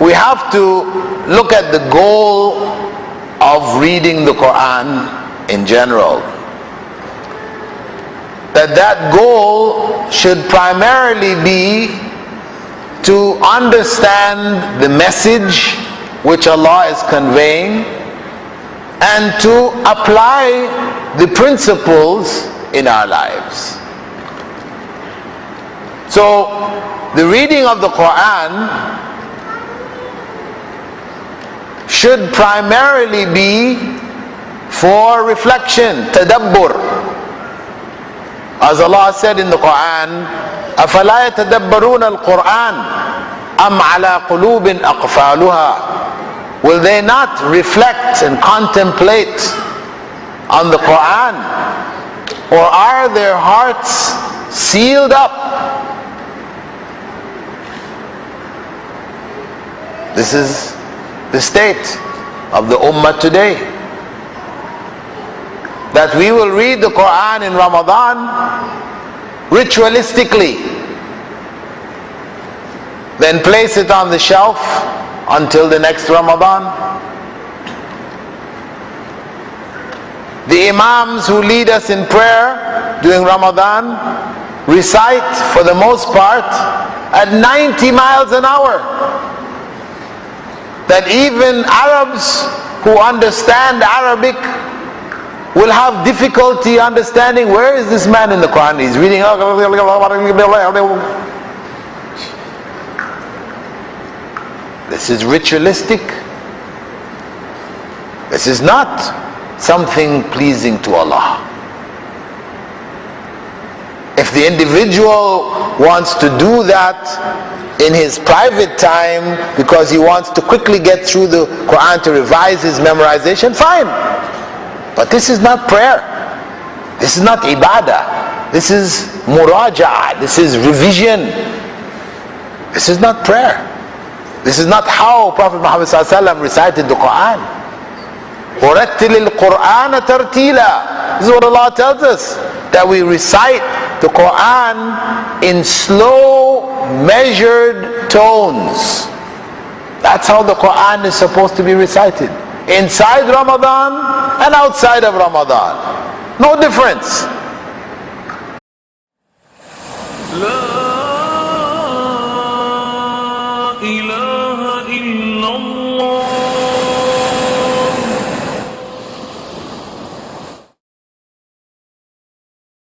we have to look at the goal of reading the Quran in general. That goal should primarily be to understand the message which Allah is conveying and to apply the principles in our lives. So the reading of the Quran should primarily be for reflection, tadabbur. As Allah said in the Quran, أَفَلَا يَتَدَبَّرُونَ الْقُرْآنَ أَمْ عَلَى قُلُوبٍ أَقْفَالُهَا. Will they not reflect and contemplate on the Quran, or are their hearts sealed up? This is the state of the ummah today, that we will read the Quran in Ramadan ritualistically, then place it on the shelf until the next Ramadan. The imams who lead us in prayer during Ramadan recite, for the most part, at 90 miles an hour, that even Arabs who understand Arabic will have difficulty understanding, where is this man in the Quran? He's reading. This is ritualistic. This is not something pleasing to Allah. If the individual wants to do that in his private time because he wants to quickly get through the Quran to revise his memorization, fine. But this is not prayer. This is not ibadah. This is muraja'ah. This is revision. This is not prayer. This is not how Prophet Muhammad ﷺ recited the Quran. وَرَتِّلِ الْقُرْآنَ تَرْتِيلًا. This is what Allah tells us, that we recite the Quran in slow, measured tones. That's how the Quran is supposed to be recited. Inside Ramadan and outside of Ramadan. No difference.